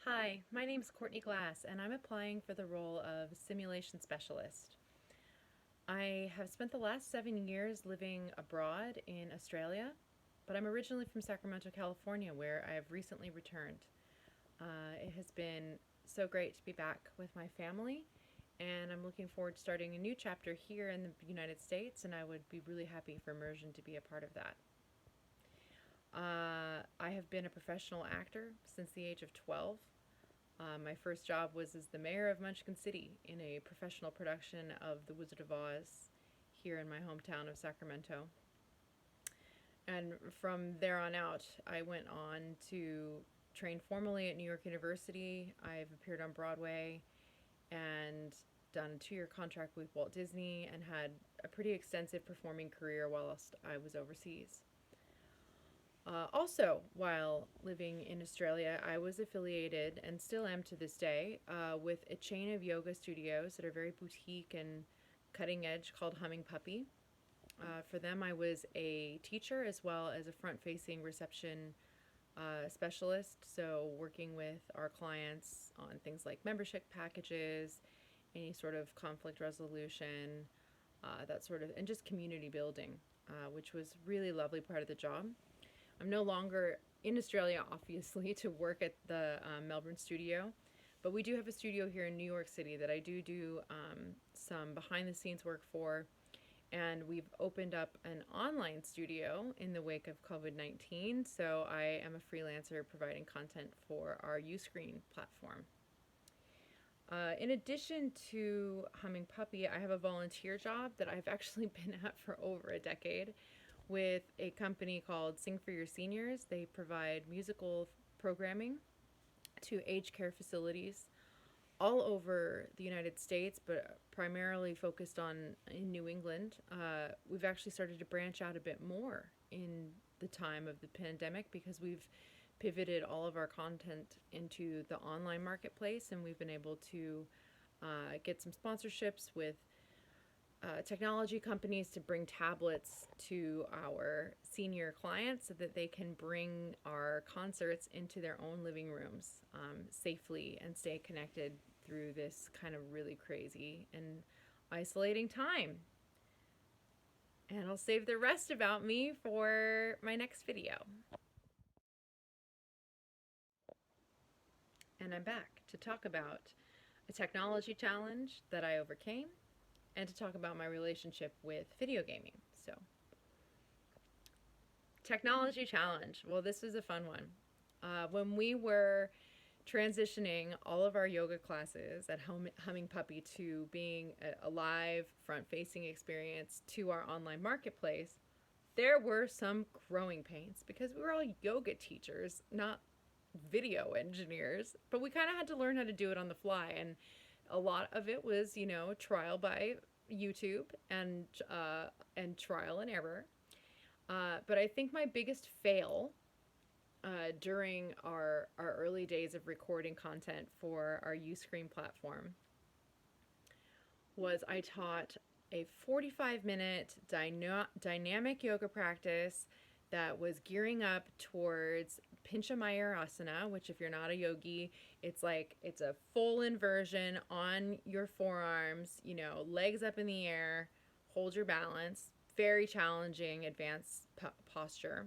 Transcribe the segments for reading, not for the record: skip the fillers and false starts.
Hi, my name is Courtney Glass, and I'm applying for the role of simulation specialist. I have spent the last 7 years living abroad in Australia, but I'm originally from Sacramento, California, where I have recently returned. It has been so great to be back with my family, and I'm looking forward to starting a new chapter here in the United States, and I would be really happy for Mursion to be a part of that. I have been a professional actor since the age of 12. My first job was as the mayor of Munchkin City in a professional production of The Wizard of Oz here in my hometown of Sacramento. And from there on out, I went on to train formally at New York University. I've appeared on Broadway and done a 2 year contract with Walt Disney and had a pretty extensive performing career whilst I was overseas. Also, while living in Australia, I was affiliated and still am to this day with a chain of yoga studios that are very boutique and cutting edge called Humming Puppy. For them, I was a teacher as well as a front facing reception specialist. So, working with our clients on things like membership packages, any sort of conflict resolution, that sort of, and just community building, which was really lovely part of the job. I'm no longer in Australia, obviously, to work at the Melbourne studio, but we do have a studio here in New York City that I do some behind the scenes work for. And we've opened up an online studio in the wake of COVID-19. So I am a freelancer providing content for our Uscreen platform. In addition to Humming Puppy, I have a volunteer job that I've actually been at for over a decade with a company called Sing for Your Seniors. They provide musical programming to aged care facilities all over the United States, but primarily focused on in New England. We've actually started to branch out a bit more in the time of the pandemic because we've pivoted all of our content into the online marketplace, and we've been able to get some sponsorships with technology companies to bring tablets to our senior clients so that they can bring our concerts into their own living rooms safely and stay connected through this kind of really crazy and isolating time. And I'll save the rest about me for my next video. And I'm back to talk about a technology challenge that I overcame and to talk about my relationship with video gaming. So, technology challenge. Well, this was a fun one. When we were transitioning all of our yoga classes at Humming Puppy to being a live front facing experience to our online marketplace, there were some growing pains because we were all yoga teachers, not video engineers, but we kind of had to learn how to do it on the fly. And a lot of it was, trial by YouTube and trial and error. But I think my biggest fail during our early days of recording content for our Uscreen platform was I taught a 45-minute dynamic yoga practice that was gearing up towards Pincha Mayurasana, which if you're not a yogi, it's a full inversion on your forearms, legs up in the air, hold your balance, very challenging advanced posture.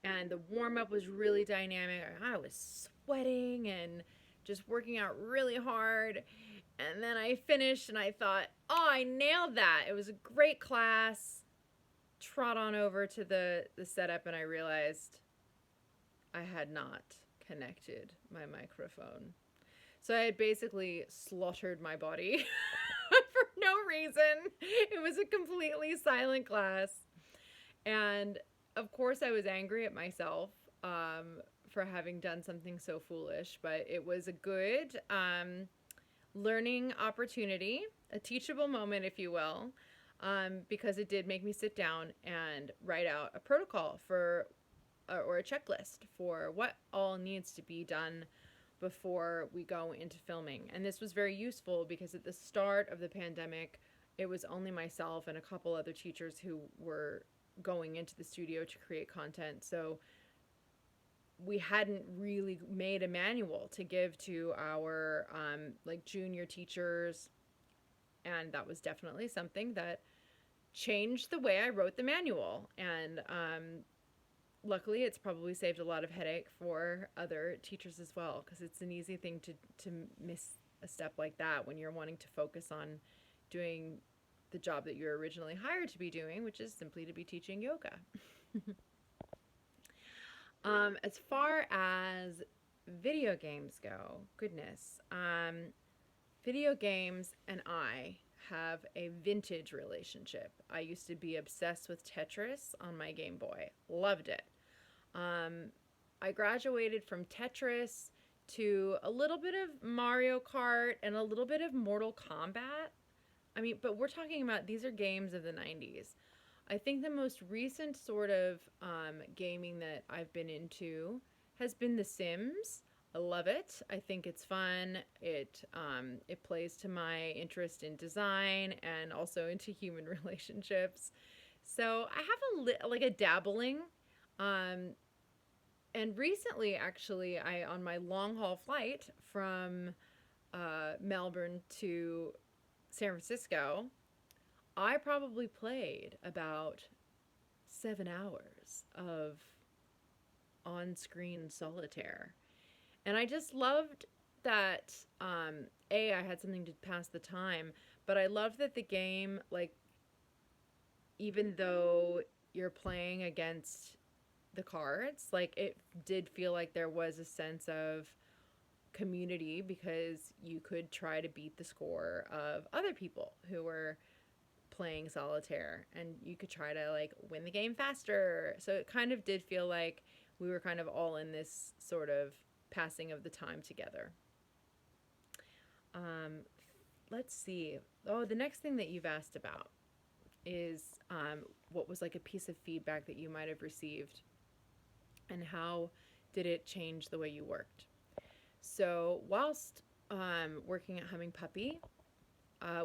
And the warm up was really dynamic. I was sweating and just working out really hard. And then I finished and I thought, oh, I nailed that. It was a great class. Trot on over to the setup and I realized I had not connected my microphone. So I had basically slaughtered my body for no reason. It was a completely silent class. And of course, I was angry at myself for having done something so foolish, but it was a good learning opportunity, a teachable moment, if you will, because it did make me sit down and write out a protocol for or a checklist for what all needs to be done before we go into filming. And this was very useful because at the start of the pandemic, it was only myself and a couple other teachers who were going into the studio to create content. So we hadn't really made a manual to give to our like junior teachers, and that was definitely something that changed the way I wrote the manual. And luckily, it's probably saved a lot of headache for other teachers as well, because it's an easy thing to miss a step like that when you're wanting to focus on doing the job that you're originally hired to be doing, which is simply to be teaching yoga. As far as video games go, goodness, video games and I have a vintage relationship. I used to be obsessed with Tetris on my Game Boy. Loved it. Um, I graduated from Tetris to a little bit of Mario Kart and a little bit of Mortal Kombat. I mean, but we're talking about these are games of the 90s. I think the most recent sort of gaming that I've been into has been The Sims. I love it. I think it's fun. It plays to my interest in design and also into human relationships. So I have like a dabbling. Um, and recently, actually, I on my long haul flight from Melbourne to San Francisco, I probably played about 7 hours of on screen solitaire. And I just loved that, A, I had something to pass the time, but I loved that the game, like, even though you're playing against the cards, like, it did feel like there was a sense of community because you could try to beat the score of other people who were playing solitaire, and you could try to like win the game faster. So it kind of did feel like we were kind of all in this sort of passing of the time together. um, let's see. Oh, the next thing that you've asked about is what was like a piece of feedback that you might have received and how did it change the way you worked. So whilst working at Humming Puppy,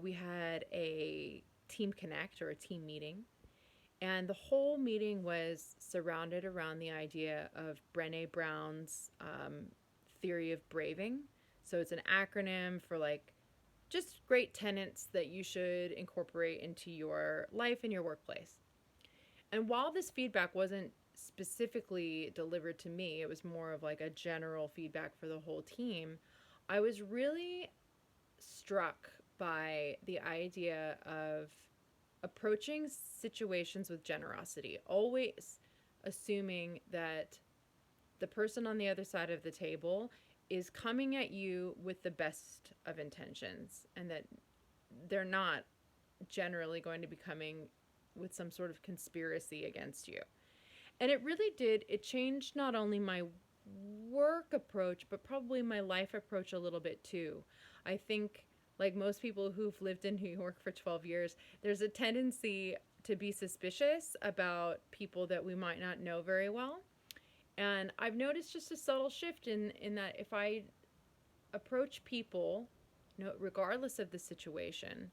we had a team connect or a team meeting. And the whole meeting was surrounded around the idea of Brené Brown's theory of braving. So it's an acronym for like just great tenets that you should incorporate into your life and your workplace. And while this feedback wasn't specifically delivered to me, it was more of like a general feedback for the whole team. I was really struck by the idea of approaching situations with generosity, always assuming that the person on the other side of the table is coming at you with the best of intentions and that they're not generally going to be coming with some sort of conspiracy against you. And it really did, it changed not only my work approach, but probably my life approach a little bit too. I think, like most people who've lived in New York for 12 years, there's a tendency to be suspicious about people that we might not know very well. And I've noticed just a subtle shift in that if I approach people, regardless of the situation,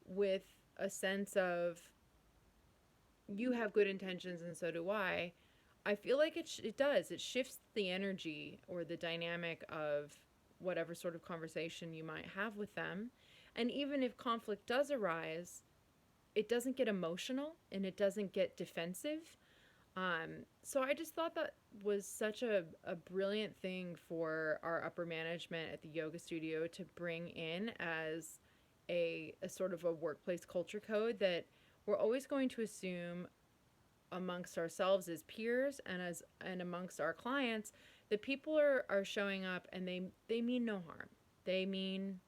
with a sense of you have good intentions and so do I feel like it does. It shifts the energy or the dynamic of whatever sort of conversation you might have with them. And even if conflict does arise, it doesn't get emotional and it doesn't get defensive. So I just thought that was such a brilliant thing for our upper management at the yoga studio to bring in as a sort of a workplace culture code that we're always going to assume amongst ourselves as peers and amongst our clients that people are showing up and they mean no harm. They mean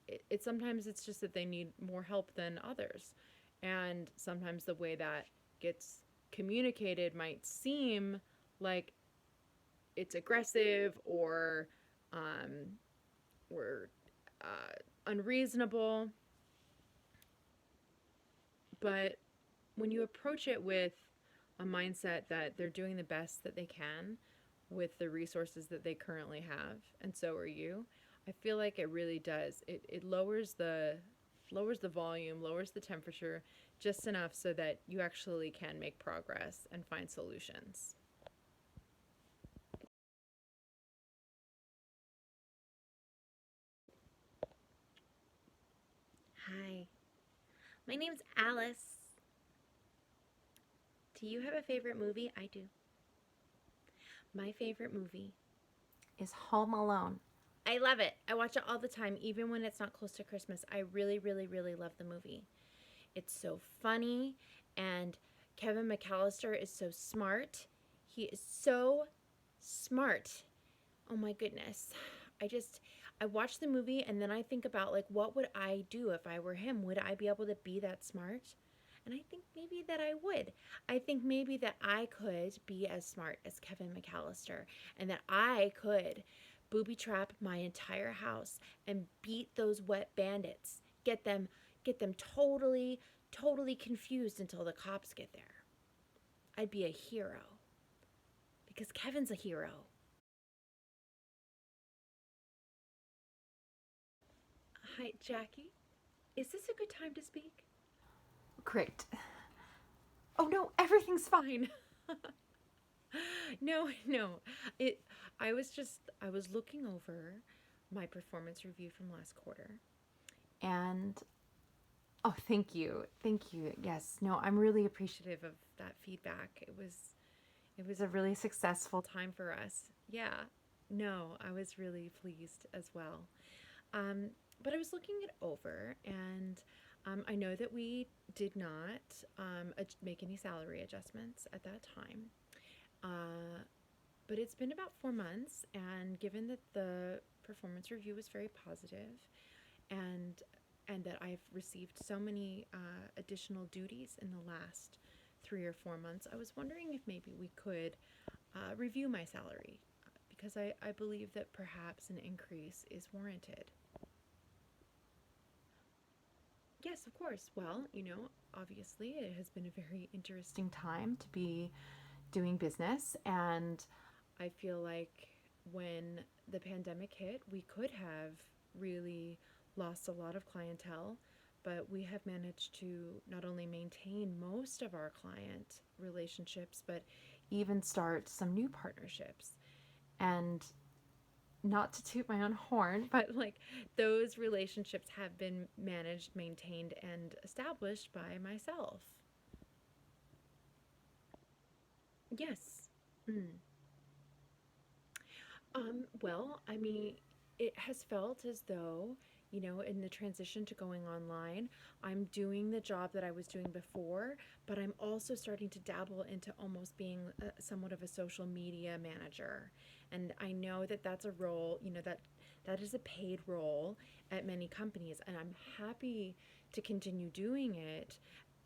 it sometimes it's just that they need more help than others. And sometimes the way that gets communicated might seem like it's aggressive um, or unreasonable. But when you approach it with a mindset that they're doing the best that they can with the resources that they currently have, and so are you, I feel like it really does. It lowers the volume, lowers the temperature just enough so that you actually can make progress and find solutions. Hi, my name's Alice. Do you have a favorite movie? I do. My favorite movie is Home Alone. I love it. I watch it all the time, even when it's not close to Christmas. I really, really, really love the movie. It's so funny, and Kevin McAllister is so smart. He is so smart. Oh my goodness. I just I watch the movie and then I think about like what would I do if I were him? Would I be able to be that smart? And I think maybe that I would. I think maybe that I could be as smart as Kevin McAllister and that I could booby trap my entire house and beat those wet bandits. Get them totally confused until the cops get there. I'd be a hero because Kevin's a hero. Hi, Jackie. Is this a good time to speak? Great. Oh no, everything's fine. No, no. It I was looking over my performance review from last quarter. And oh, thank you. Thank you. Yes. No, I'm really appreciative of that feedback. It was a really successful time for us. Yeah. No, I was really pleased as well. Um, but I was looking it over, and I know that we did not make any salary adjustments at that time. Uh, but it's been about 4 months, and given that the performance review was very positive, and and that I've received so many additional duties in the last 3 or 4 months, I was wondering if maybe we could review my salary because I believe that perhaps an increase is warranted. Yes, of course. Well, obviously it has been a very interesting time to be doing business, and I feel like when the pandemic hit, we could have really lost a lot of clientele, but we have managed to not only maintain most of our client relationships, but even start some new partnerships. And not to toot my own horn, but like those relationships have been managed, maintained, and established by myself. Yes. Mm. Well, I mean, it has felt as though, in the transition to going online, I'm doing the job that I was doing before, but I'm also starting to dabble into almost being somewhat of a social media manager. And I know that that's a role, that is a paid role at many companies, and I'm happy to continue doing it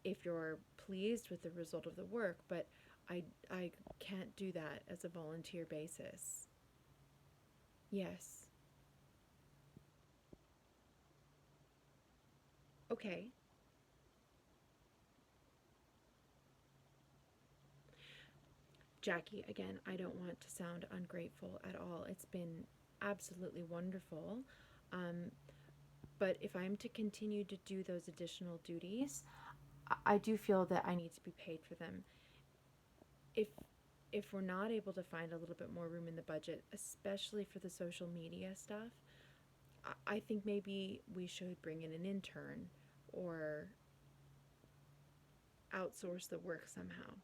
if you're pleased with the result of the work, but I can't do that as a volunteer basis. Yes. Okay. Jackie, again, I don't want to sound ungrateful at all. It's been absolutely wonderful. Um, but if I'm to continue to do those additional duties, I do feel that I need to be paid for them. If if we're not able to find a little bit more room in the budget, especially for the social media stuff, I think maybe we should bring in an intern or outsource the work somehow.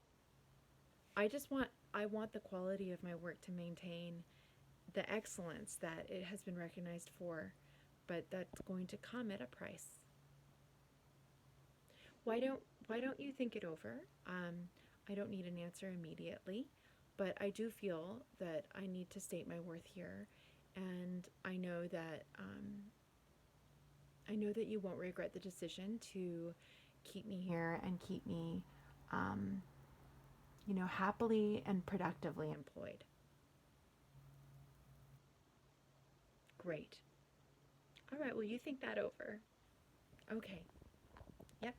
I want the quality of my work to maintain the excellence that it has been recognized for, but that's going to come at a price. Why don't you think it over? I don't need an answer immediately, but I do feel that I need to state my worth here, and I know that you won't regret the decision to keep me here and keep me, um, happily and productively employed. Great. All right. Well, you think that over. Okay. Yep.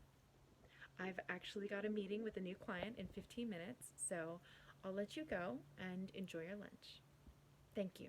I've actually got a meeting with a new client in 15 minutes, so I'll let you go and enjoy your lunch. Thank you.